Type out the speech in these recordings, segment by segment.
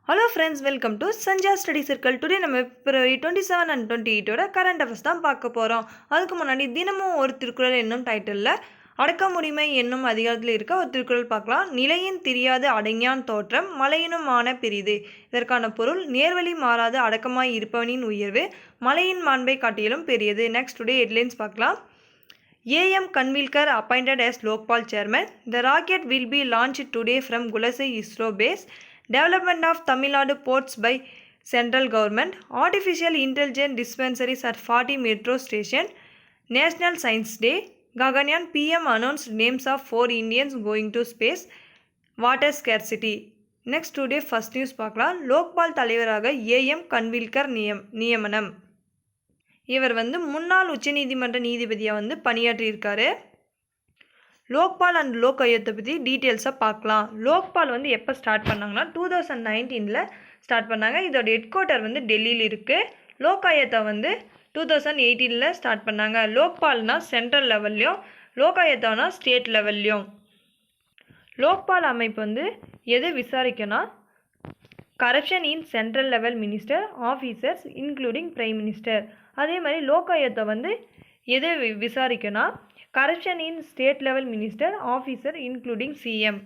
Hello friends, welcome to Sanja Study Circle. Today நம்ம February 27 and 28 ஓட current affairs தான் பார்க்க போகிறோம். அதுக்கு முன்னாடி தினமும் ஒரு திருக்குறள் என்னும் டைட்டிலில் அடக்கமுடிமை என்னும் அதிகாரத்தில் இருக்க ஒரு திருக்குறள் பார்க்கலாம். நிலையின் தெரியாது அடங்கியான் தோற்றம் மலையினுமான பெரிது. இதற்கான பொருள் நேர்வழி மாறாது அடக்கமாய் இருப்பவனின் உயர்வு மலையின் மாண்பை காட்டிலும் பெரியது. நெக்ஸ்ட் டுடே ஹெட்லைன்ஸ் பார்க்கலாம். A.M. Kanvilkar appointed as Lokpal chairman. The rocket will be launched today from Gulasai ISRO base. Development of Tamil Nadu ports by central government. Artificial intelligence dispensaries at 40 metro station. National Science Day. Gaganyaan PM announced names of 4 Indians going to space. Water scarcity. Next today first news பார்க்கலாம். லோக்பால் தலைவராக A.M. Khanwilkar நியமனம். இவர் முன்னாள் உச்சநீதிமன்ற நீதிபதியாக பணியாற்றியிருக்காரு. Lokpal and Lok ஆயுக்தை பற்றி டீட்டெயில்ஸாக பார்க்கலாம். லோக்பால் எப்போ ஸ்டார்ட் பண்ணாங்கன்னா 2019 ஸ்டார்ட் பண்ணாங்க. இதோட ஹெட் குவார்ட்டர் டெல்லியில் இருக்குது. லோக் ஆயுக்தா 2018 ஸ்டார்ட் பண்ணாங்க. லோக்பால்னா சென்ட்ரல் லெவல்லையும் லோக் ஆயுக்தானா ஸ்டேட் லெவல்லையும். லோக்பால் அமைப்பு எது விசாரிக்கனா corruption in central level minister officers including prime minister. அதே மாதிரி லோக் ஆயுக்தா எது விசாரிக்கனா corruption in state level minister officer including CM.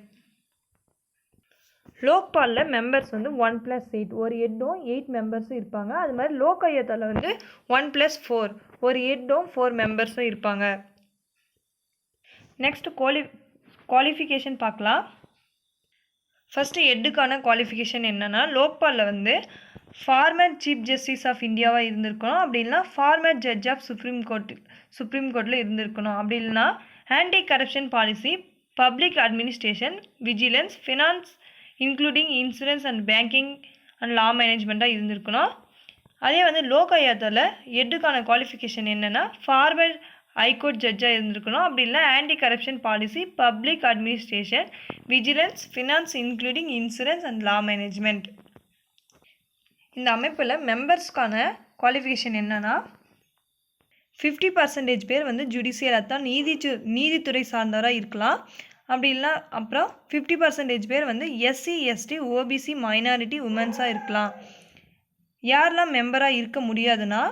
லோக்பாலில் மெம்பர்ஸ் 1+8 ஒரு ஹெட்டும் 8 மெம்பர்ஸும் இருப்பாங்க. அது மாதிரி லோக் ஆயுக்தாவில் 1+4 ஒரு ஹெட்டும் 4 மெம்பர்ஸும் இருப்பாங்க. நெக்ஸ்ட் குவாலிஃபிகேஷன் பார்க்கலாம். ஃபஸ்ட்டு ஹெட்டுக்கான குவாலிஃபிகேஷன் என்னென்னா லோக்பாலில் ஃபார்மர் சீஃப் ஜஸ்டிஸ் ஆஃப் இந்தியாவாக இருந்திருக்கணும். அப்படி இல்லைனா ஃபார்மர் ஜட்ஜ் ஆஃப் சுப்ரீம் கோர்ட்டில் இருந்திருக்கணும். அப்படி இல்லைனா anti corruption policy public administration vigilance finance including insurance and banking and law மேனேஜ்மெண்ட்டாக இருந்திருக்கணும். அதே லோக் ஆயுக்தாவில் ஹெட்டுக்கான குவாலிஃபிகேஷன் என்னென்னா ஃபார்மர் ஹைகோர்ட் ஜட்ஜாக இருந்திருக்கணும். அப்படி இல்லை anti corruption policy public administration vigilance finance including insurance and law management. இந்த அமைப்பில் மெம்பர்ஸ்க்கான குவாலிஃபிகேஷன் என்னென்னா 50% பேர் ஜுடிஷியல் அதான் நீதித்துறை சார்ந்தவராக இருக்கலாம். அப்படி இல்லை அப்புறம் 50% பேர் எஸ்சி எஸ்டி ஓபிசி மைனாரிட்டி உமன்ஸாக இருக்கலாம். யாரெல்லாம் மெம்பராக இருக்க முடியாதுன்னா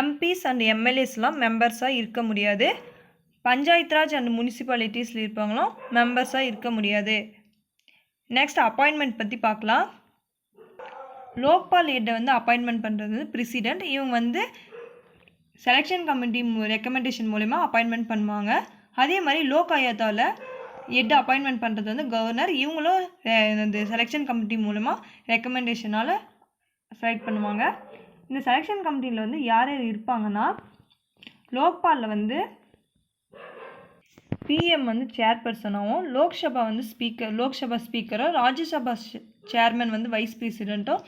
எம்பிஸ் அண்ட் எம்எல்ஏஸ்லாம் மெம்பர்ஸாக இருக்க முடியாது. பஞ்சாயத்து ராஜ் அண்ட் முனிசிபாலிட்டிஸில் இருப்பாங்களும் மெம்பர்ஸாக இருக்க முடியாது. நெக்ஸ்ட் அப்பாயின்மெண்ட் பற்றி பார்க்கலாம். லோக்பால் ஹெட்டை அப்பாயின்மெண்ட் பண்ணுறது பிரசிடெண்ட். இவங்க செலெக்ஷன் கமிட்டி ரெக்கமெண்டேஷன் மூலமா அப்பாயின்மெண்ட் பண்ணுவாங்க. அதே மாதிரி லோக் ஆயுக்தாவில் ஹெட்டை அப்பாயின்மெண்ட் பண்ணுறது கவர்னர். இவங்களும் இந்த செலெக்ஷன் கமிட்டி மூலமாக ரெக்கமெண்டேஷனால் செலக்ட் பண்ணுவாங்க. இந்த செலெக்ஷன் கமிட்டியில் யார் யார் இருப்பாங்கன்னா லோக்பாலில் பிஎம் சேர்பர்சனாகவும் லோக்சபா ஸ்பீக்கரும் ராஜ்யசபா சேர்மன் வைஸ் பிரசிடெண்ட்டும்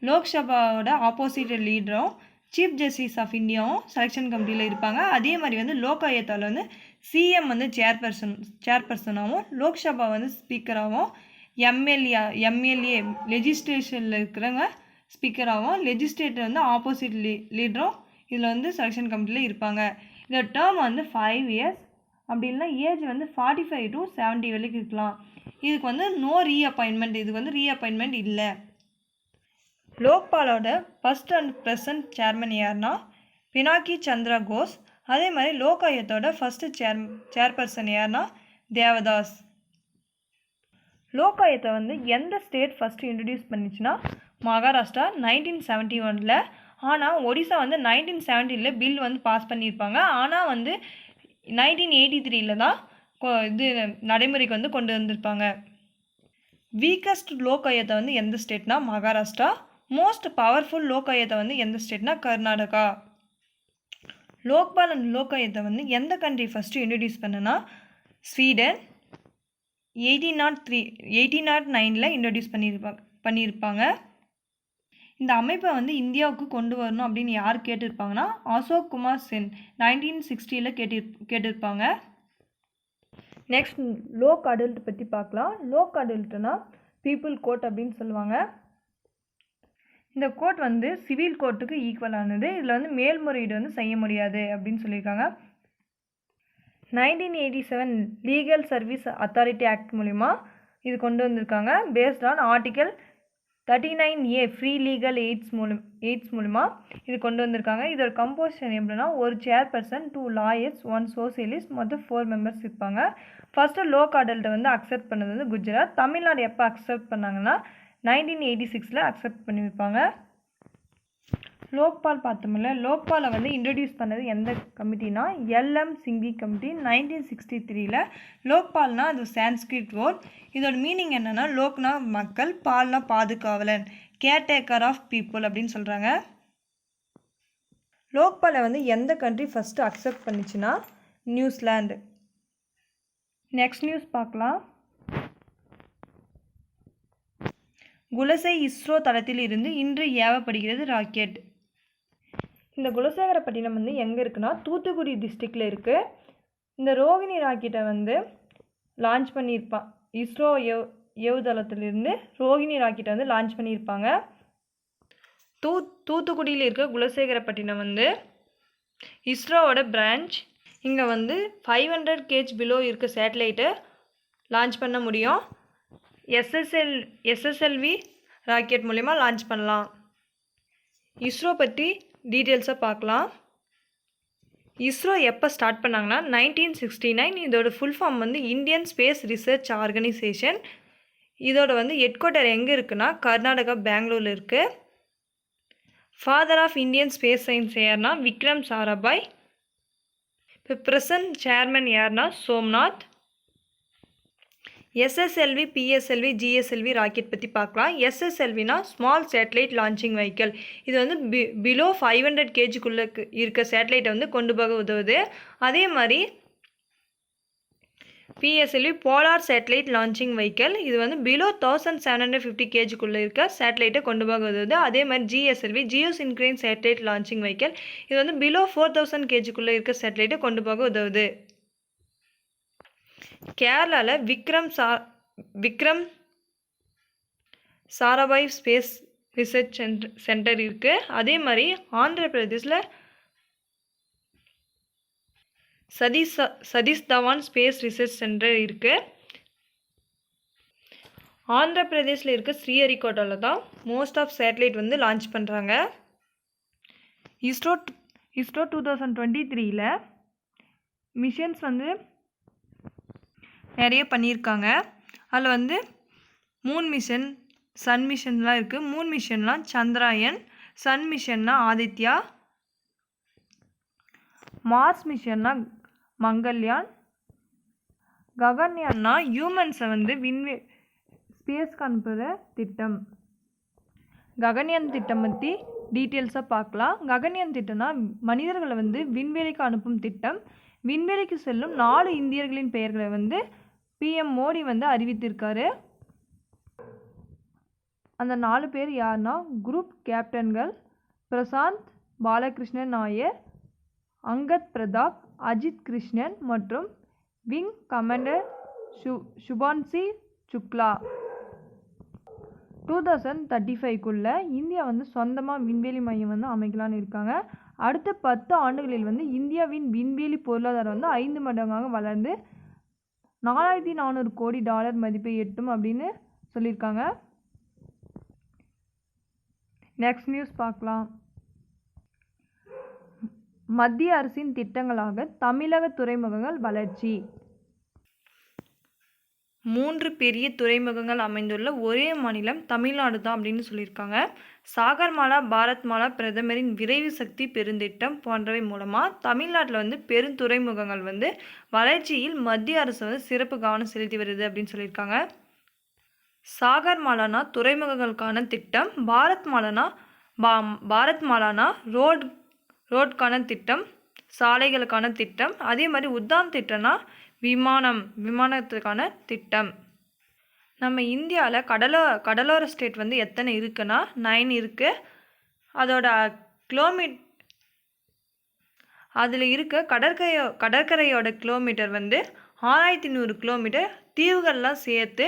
லோக்சபாவோட ஆப்போசிட் லீடரும் சீஃப் ஜஸ்டிஸ் ஆஃப் இந்தியாவும் செலெக்ஷன் கமிட்டியில் இருப்பாங்க. அதே மாதிரி லோக் ஆயுக்தாவில் சிஎம் சேர்பர்சனாகவும் லோக்சபா ஸ்பீக்கராகவும் எம்எல்ஏ லெஜிஸ்லேஷனில் இருக்கிறவங்க ஸ்பீக்கராகவும் லெஜிஸ்லேட்டர் ஆப்போசிட் லீடரும் இதில் செலெக்ஷன் கமிட்டியில் இருப்பாங்க. இந்த டேர்ம் 5 இயர்ஸ். அப்படி இல்லைனா ஏஜ் 45 to 70 வரைக்கும் இருக்கலாம். இதுக்கு நோ ரீஅப்பாயின்மெண்ட். இதுக்கு ரீஅப்பாயின்மெண்ட் இல்லை. லோக்பாலோட ஃபஸ்ட் அண்ட் ப்ரெசன்ட் சேர்மன் யாருன்னா பினாக்கி சந்திரா கோஸ். அதே மாதிரி லோக் ஆயுக்தோட ஃபஸ்ட்டு சேர்பர்சன் யாருன்னா தேவதாஸ். லோக் ஆயுக்தா எந்த ஸ்டேட் ஃபஸ்ட்டு இன்ட்ரடியூஸ் பண்ணிச்சுன்னா மகாராஷ்டிரா 1971. ஆனால் ஒடிசா 1970 பில் பாஸ் பண்ணியிருப்பாங்க. ஆனால் 1983 தான் இது நடைமுறைக்கு கொண்டு வந்திருப்பாங்க. வீக்கஸ்ட் லோக் ஆயுக்தா எந்த ஸ்டேட்னா மகாராஷ்டிரா. மோஸ்ட் பவர்ஃபுல் லோக் ஆயுக்தா எந்த ஸ்டேட்னா கர்நாடகா. லோக்பால் அண்ட் லோக் ஆயுக்தா எந்த கண்ட்ரி ஃபஸ்ட்டு இன்ட்ரடியூஸ் பண்ணுன்னா ஸ்வீடன் 1809 இன்ட்ரடியூஸ் பண்ணியிருப்பாங்க. இந்த அமைப்பை இந்தியாவுக்கு கொண்டு வரணும் அப்படின்னு யார் கேட்டிருப்பாங்கன்னா அசோக் குமார் சென் 1960 கேட்டிருப்பாங்க. நெக்ஸ்ட் லோக் அடல்ட் பற்றி பார்க்கலாம். லோக் அடல்ட்னா பீப்புள் கோர்ட் அப்படின்னு சொல்லுவாங்க. இந்த கோர்ட் சிவில் கோர்ட்டுக்கு ஈக்குவலானது. இதில் மேல்முறையீடு செய்ய முடியாது அப்படின்னு சொல்லியிருக்காங்க. 1987 லீகல் சர்வீஸ் அத்தாரிட்டி ஆக்ட் மூலிமா இது கொண்டு வந்திருக்காங்க. Based on article 39A free legal AIDS மூலமா இது கொண்டு வந்திருக்காங்க. இதோட கம்போசிஷன் எப்படின்னா, ஒரு சேர்பர்சன், 2 லாயர்ஸ், 1 சோசியலிஸ்ட், மொத்தம் 4 மெம்பர்ஸ் இருப்பாங்க. ஃபர்ஸ்ட்டு லோக் அடல்ட்டை வந்து அக்செப்ட் பண்ணது வந்து குஜராத். தமிழ்நாடு எப்போ அக்செப்ட் பண்ணாங்கன்னா 1986 அக்செப்ட் பண்ணி வைப்பாங்க. லோக்பால் பார்த்தோம்ல, லோக்பாலை வந்து இன்ட்ரடியூஸ் பண்ணது எந்த கமிட்டினா LM சிங்வி கமிட்டி 1963. லோக்பால்னா அது சான்ஸ்கிரிட் வேர்ட். இதோட மீனிங் என்னென்னா, லோக்னா மக்கள், பால்னா பாதுகாவலன், கேர்டேக்கர் ஆஃப் பீப்புள் அப்படின்னு சொல்கிறாங்க. லோக்பாலை வந்து எந்த கண்ட்ரி ஃபஸ்ட்டு அக்செப்ட் பண்ணிச்சுன்னா நியூசிலாந்து. நெக்ஸ்ட் நியூஸ் பார்க்கலாம். குலசை இஸ்ரோ தளத்தில் இருந்து இன்று ஏவப்படுகிறது ராக்கெட். இந்த குலசேகரப்பட்டினம் வந்து எங்கே இருக்குன்னா தூத்துக்குடி டிஸ்ட்ரிக்டில் இருக்குது. இந்த ரோகிணி ராக்கெட்டை வந்து லான்ச் பண்ணியிருப்பான். இஸ்ரோ ஏவுதளத்திலிருந்து ரோகிணி ராக்கெட்டை வந்து லான்ச் பண்ணியிருப்பாங்க. தூத்துக்குடியில் இருக்க குலசேகரப்பட்டினம் வந்து இஸ்ரோவோட பிரான்ச். இங்கே வந்து 500 kg பிலோ இருக்க சேட்டலைட்டை லான்ச் பண்ண முடியும். SSLV ராக்கெட் மூலிமா லான்ச் பண்ணலாம். இஸ்ரோ பற்றி டீட்டெயில்ஸாக பார்க்கலாம். இஸ்ரோ எப்போ ஸ்டார்ட் பண்ணாங்கன்னா 1969. இதோட ஃபுல் ஃபார்ம் வந்து இந்தியன் ஸ்பேஸ் ரிசர்ச் ஆர்கனைசேஷன். இதோட வந்து ஹெட் குவார்ட்டர் எங்கே இருக்குன்னா கர்நாடகா, பெங்களூரில் இருக்குது. Father of Indian space science யார்னா விக்ரம் சாராபாய். இப்போ ப்ரெசன்ட் சேர்மன் யார்னா Somnath. SSLV, PSLV, GSLV rocket பற்றி பார்க்கலாம். SSLVனா ஸ்மால் சேட்டலைட் லான்ச்சிங் வெஹிக்கிள். இது வந்து பிலோ 500 kgக்குள்ளே இருக்க சேட்டலைட்டை வந்து கொண்டு போக உதவுது. அதே மாதிரி PSLV polar satellite launching vehicle. இது வந்து பிலோ 1750 kgக்குள்ளே இருக்க சேட்டலைட்டை கொண்டு போக உதவுது. அதே மாதிரி GSLV ஜியோசின்க்ரைன் சேட்டலைட் லான்ச்சிங் வெஹிக்கிள். இது வந்து பிலோ 4000 kgக்குள்ளே இருக்க சேட்டலைட்டை கொண்டு போக உதவுது. கேரளாவில் Vikram Sarabhai space research centre இருக்குது. அதே மாதிரி ஆந்திர பிரதேசில் Satish Dhawan space research centre இருக்குது. ஆந்திர பிரதேசில் இருக்க ஸ்ரீஹரிகோட்டாவில் தான் மோஸ்ட் ஆஃப் சேட்டலைட் வந்து லான்ச் பண்ணுறாங்க. இஸ்ரோ 2023 மிஷன்ஸ் வந்து நிறைய பண்ணியிருக்காங்க. அதில் வந்து மூன் மிஷன், சன் மிஷன்லாம் இருக்குது. மூன் மிஷன்லாம் சந்திராயன், சன் மிஷன்னா ஆதித்யா, மார்ஸ் மிஷன்னா மங்கள்யான், ககன்யான்னா ஹியூமன்ஸை வந்து ஸ்பேஸ்க்கு அனுப்புகிற திட்டம். ககன்யான் திட்டம் பற்றி டீட்டெயில்ஸாக பார்க்கலாம். ககன்யான் திட்டம்னா மனிதர்களை வந்து விண்வெளிக்கு அனுப்பும் திட்டம். விண்வெளிக்கு செல்லும் 4 இந்தியர்களின் பெயர்களை வந்து PM மோடி வந்து அறிவித்திருக்காரு. அந்த 4 பேர் யாருன்னா குரூப் கேப்டன்கள் பிரசாந்த் பாலகிருஷ்ணன் நாயர், அங்கத் பிரதாப், அஜித் கிருஷ்ணன் மற்றும் விங் கமாண்டர் சுபான்சி சுக்லா. 2035க்குள்ளே இந்தியா வந்து சொந்தமாக விண்வெளி மையம் வந்து அமைக்கலான்னு இருக்காங்க. அடுத்த 10 ஆண்டுகளில் வந்து இந்தியாவின் விண்வெளி பொருளாதாரம் வந்து 5 மடங்காக வளர்ந்து $4400 கோடி மதிப்பை எட்டும் அப்படின்னு சொல்லியிருக்காங்க. நெக்ஸ்ட் நியூஸ் பார்க்கலாம். மத்திய அரசின் திட்டங்களாக தமிழக துறைமுகங்கள் வளர்ச்சி. 3 பெரிய துறைமுகங்கள் அமைந்துள்ள ஒரே மாநிலம் தமிழ்நாடு தான் அப்படின்னு சொல்லியிருக்காங்க. சாகர்மாலா, பாரத்மாலா, பிரதமரின் விரைவு சக்தி பெருந்திட்டம் போன்றவை மூலமாக தமிழ்நாட்டில் வந்து பெருந்துறைமுகங்கள் வந்து வளர்ச்சியில் மத்திய அரசு வந்து சிறப்பு கவனம் செலுத்தி வருது அப்படின்னு சொல்லியிருக்காங்க. சாகர்மாலானா துறைமுகங்களுக்கான திட்டம், பாரத்மாலானா ரோட்கான திட்டம், சாலைகளுக்கான திட்டம். அதே மாதிரி உதான் திட்டம்னா விமானத்துக்கான திட்டம். நம்ம இந்தியாவில் கடலோர ஸ்டேட் வந்து எத்தனை இருக்குன்னா 9 இருக்குது. அதோட அதில் இருக்க கடற்கரையோட கிலோமீட்டர் வந்து 6100 கிலோமீட்டர். தீவுகள்லாம் சேர்த்து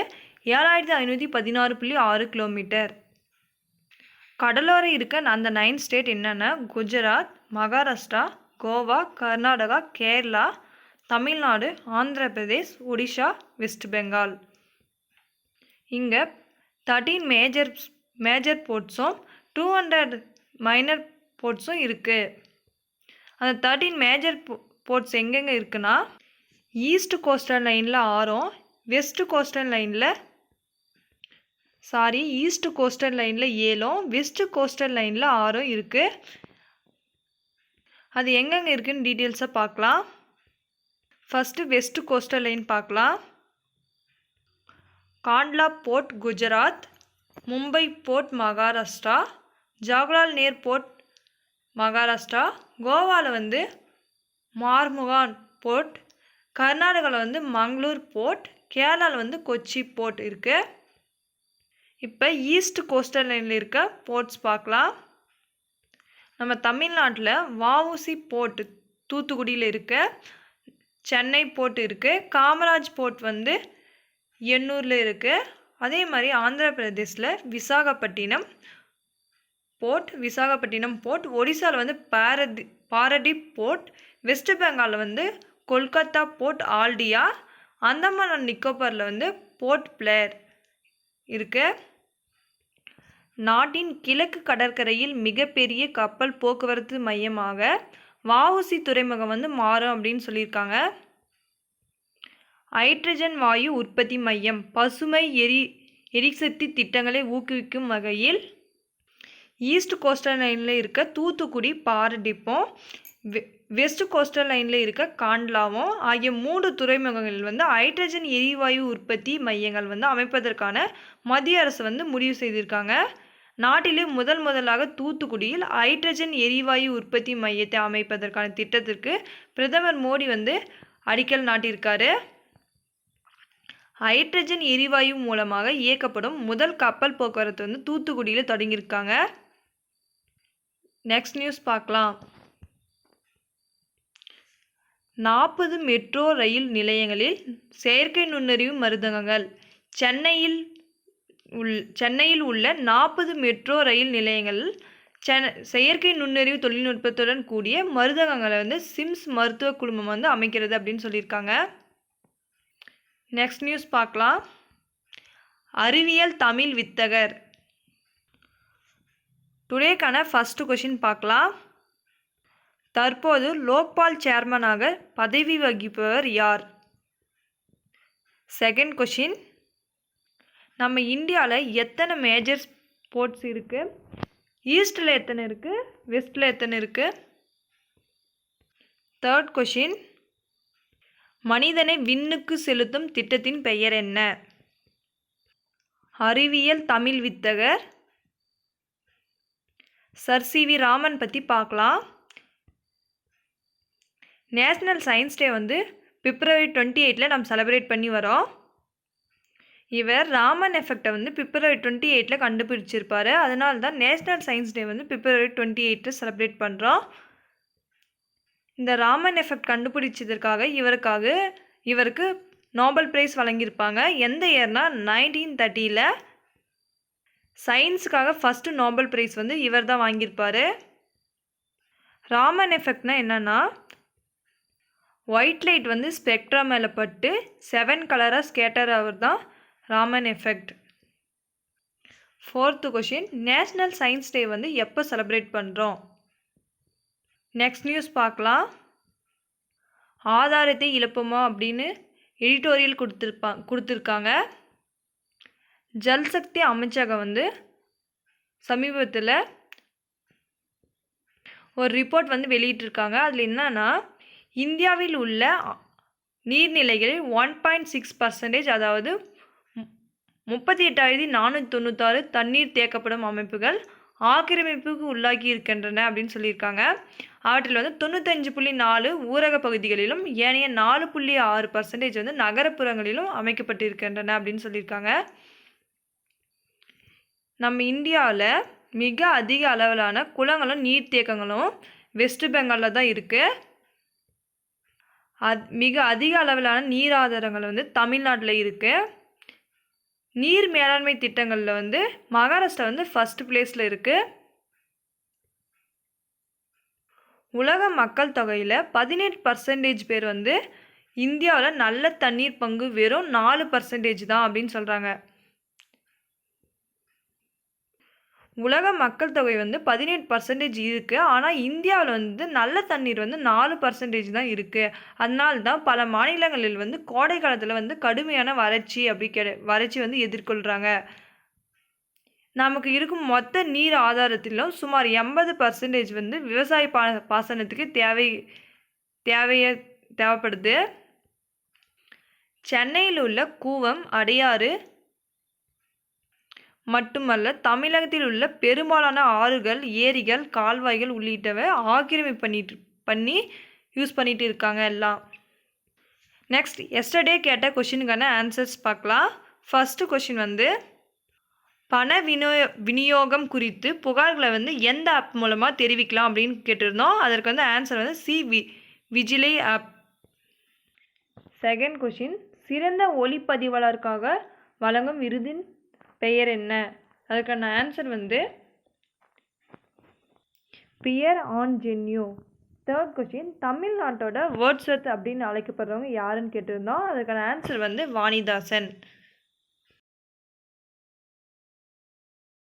7516.6 கிலோமீட்டர். கடலோர இருக்க அந்த 9 ஸ்டேட் என்னென்னா குஜராத், மகாராஷ்டிரா, கோவா, கர்நாடகா, கேரளா, தமிழ்நாடு, ஆந்திர பிரதேஷ், ஒடிஷா, வெஸ்ட் பெங்கால். இங்கே 13 மேஜர் போர்ட்ஸும் 200 மைனர் போர்ட்ஸும் இருக்குது. அந்த 13 மேஜர் போர்ட்ஸ் எங்கெங்கே இருக்குன்னா ஈஸ்ட் கோஸ்டல் லைனில் 6, ஈஸ்ட் கோஸ்டல் லைனில் 7, வெஸ்ட் கோஸ்டல் லைனில் 6 இருக்குது. அது எங்கெங்கே இருக்குதுன்னு டீட்டெயில்ஸாக பார்க்கலாம். ஃபஸ்ட்டு வெஸ்ட் கோஸ்டல் லைன் பார்க்கலாம். Kandla port Gujarat, Mumbai port Maharashtra, Jawaharlal Nehru port Maharashtra, கோவாவில் மார்முகான் போர்ட், கர்நாடகாவில் மங்களூர் போர்ட், கேரளாவில் கொச்சி போர்ட் இருக்குது. இப்போ ஈஸ்ட் கோஸ்டல் லைனில் இருக்க போர்ட்ஸ் பார்க்கலாம். நம்ம தமிழ்நாட்டில் வஉசி போர்ட் தூத்துக்குடியில் இருக்குது, சென்னை போர்ட் இருக்குது, காமராஜ் போர்ட் எண்ணூரில் இருக்குது. அதே மாதிரி ஆந்திர பிரதேசில் விசாகப்பட்டினம் போர்ட், ஒடிசாவில் பாரதீப் போர்ட், வெஸ்ட் பெங்காலில் கொல்கத்தா போர்ட் ஆல்டியா, அந்தமான் அண்ட் நிக்கோபாரில் போர்ட் பிளேர் இருக்குது. நாட்டின் கிழக்கு கடற்கரையில் மிகப்பெரிய கப்பல் போக்குவரத்து மையமாக வஉசி துறைமுகம் மாறும் அப்படின்னு சொல்லியிருக்காங்க. ஹைட்ரஜன் வாயு உற்பத்தி மையம், பசுமை எரிசக்தி திட்டங்களை ஊக்குவிக்கும் வகையில் ஈஸ்ட் கோஸ்டல் லைனில் இருக்க தூத்துக்குடி பாரடிப்பும் வெஸ்ட் கோஸ்டல் லைனில் இருக்க காண்ட்லாவும் ஆகிய 3 துறைமுகங்களில் ஹைட்ரஜன் எரிவாயு உற்பத்தி மையங்கள் அமைப்பதற்கான மத்திய அரசு முடிவு செய்திருக்காங்க. நாட்டிலே முதலாக தூத்துக்குடியில் ஹைட்ரஜன் எரிவாயு உற்பத்தி மையத்தை அமைப்பதற்கான திட்டத்திற்கு பிரதமர் மோடி அடிக்கல் நாட்டியிருக்காரு. ஹைட்ரஜன் எரிவாயு மூலமாக இயக்கப்படும் முதல் கப்பல் போக்குவரத்து தூத்துக்குடியில் தொடங்கியிருக்காங்க. நெக்ஸ்ட் நியூஸ் பார்க்கலாம். 40 மெட்ரோ ரயில் நிலையங்களில் செயற்கை நுண்ணறிவு மருந்தகங்கள். சென்னையில் உள்ள 40 மெட்ரோ ரயில் நிலையங்களில் செயற்கை நுண்ணறிவு தொழில்நுட்பத்துடன் கூடிய மருந்தகங்களை சிம்ஸ் மருத்துவ குழுமம் அமைக்கிறது அப்படின்னு சொல்லியிருக்காங்க. நெக்ஸ்ட் நியூஸ் பார்க்கலாம். அறிவியல் தமிழ் வித்தகர். டுடேக்கான ஃபர்ஸ்ட் கொஷின் பார்க்கலாம். தற்போது லோக்பால் சேர்மனாக பதவி வகிப்பவர் யார்? செகண்ட் கொஷின், நம்ம இந்தியாவில் எத்தனை மேஜர் ஸ்போர்ட்ஸ் இருக்குது? ஈஸ்டில் எத்தனை இருக்குது, வெஸ்டில் எத்தனை இருக்குது? தேர்ட் கொஷின், மனிதனை விண்ணுக்கு செலுத்தும் திட்டத்தின் பெயர் என்ன? அறிவியல் தமிழ் வித்தகர் சர் சி.வி. ராமன் பற்றி பார்க்கலாம். நேஷ்னல் சயின்ஸ் டே பிப்ரவரி 28 நம்ம செலிப்ரேட் பண்ணி வரோம். இவர் ராமன் எஃபெக்டை பிப்ரவரி 28 கண்டுபிடிச்சிருப்பார். அதனால தான் நேஷ்னல் சயின்ஸ் டே பிப்ரவரி 28 செலிப்ரேட் பண்ணுறோம். இந்த ராமன் எஃபெக்ட் கண்டுபிடிச்சதற்காக இவருக்கு நோபல் பிரைஸ் வழங்கியிருப்பாங்க. எந்த இயர்னா 1930 சயின்ஸுக்காக ஃபஸ்ட்டு நோபல் பிரைஸ் இவர் தான் வாங்கியிருப்பார். ராமன் எஃபெக்ட்னா என்னென்னா, ஒயிட் லைட் ஸ்பெக்ட்ரா மேலே பட்டு 7 கலராக ஸ்கேட்டர் ஆகிறது தான் Raman effect. Fourth question, national science day எப்போ செலிப்ரேட் பண்ணுறோம்? நெக்ஸ்ட் நியூஸ் பார்க்கலாம். ஆதாரத்தை இழப்போமா அப்படின்னு எடிட்டோரியல் கொடுத்துருக்காங்க. ஜல்சக்தி அமைச்சகம் சமீபத்தில் ஒரு ரிப்போர்ட் வெளியிட்டிருக்காங்க. அதில் என்னன்னா, இந்தியாவில் உள்ள நீர்நிலைகளில் 1.6% அதாவது 38,496 தண்ணீர் தேக்கப்படும் அமைப்புகள் ஆக்கிரமிப்புக்கு உள்ளாகி இருக்கின்றன அப்படின்னு சொல்லியிருக்காங்க. அவற்றில் 95.4 ஊரக பகுதிகளிலும் ஏனைய 4.6% நகரப்புறங்களிலும் அமைக்கப்பட்டிருக்கின்றன அப்படின்னு சொல்லியிருக்காங்க. நம்ம இந்தியாவில் மிக அதிக அளவிலான குளங்களும் நீர்த்தேக்கங்களும் வெஸ்ட் பெங்காலில் தான் இருக்குது. மிக அதிக அளவிலான நீர் ஆதாரங்கள் தமிழ்நாட்டில் இருக்குது. நீர் மேலாண்மை திட்டங்களில் மகாராஷ்டிரா ஃபஸ்ட் பிளேஸில் இருக்குது. உலக மக்கள் தொகையில் 18% பேர் இந்தியாவில் நல்ல தண்ணீர் பங்கு வெறும் 4% தான் அப்படின்னு சொல்கிறாங்க. உலக மக்கள் தொகை வந்து 18% இருக்குது. ஆனால் இந்தியாவில் வந்து நல்ல தண்ணீர் வந்து 4% தான் இருக்குது. அதனால தான் பல மாநிலங்களில் வந்து கோடை காலத்தில் வந்து கடுமையான வறட்சி வந்து எதிர்கொள்கிறாங்க. நமக்கு இருக்கும் மொத்த நீர் ஆதாரத்திலும் சுமார் 80% வந்து விவசாய பாசனத்துக்கு தேவைப்படுது. சென்னையில் உள்ள கூவம், அடையாறு மட்டுமல்ல, தமிழகத்தில் உள்ள பெரும்பாலான ஆறுகள், ஏரிகள், கால்வாய்கள் உள்ளிட்டவை ஆக்கிரமிப்பு பண்ணி யூஸ் பண்ணிட்டு இருக்காங்க எல்லாம். நெக்ஸ்ட், எஸ்டர்டே கேட்ட கொஷினுக்கான ஆன்சர்ஸ் பார்க்கலாம். ஃபர்ஸ்ட் கொஷின் வந்து பண விநியோகம் குறித்து புகார்களை வந்து எந்த ஆப் மூலமாக தெரிவிக்கலாம் அப்படின்னு கேட்டிருந்தோம். அதற்கு வந்து ஆன்சர் வந்து விஜிலை ஆப். செகண்ட் கொஷின், சிறந்த ஒளிப்பதிவாளருக்காக வழங்கும் விருதின் பெயர் என்ன? அதுக்கான ஆன்சர் வந்து பியர் ஆன்ஜென்யூ. தேர்ட் கொஷின், தமிழ்நாட்டோட வேர்ட்ஸ்வொர்த் அப்படின்னு அழைக்கப்படுறவங்க யாருன்னு கேட்டிருந்தோம். அதுக்கான ஆன்சர் வந்து வாணிதாசன்.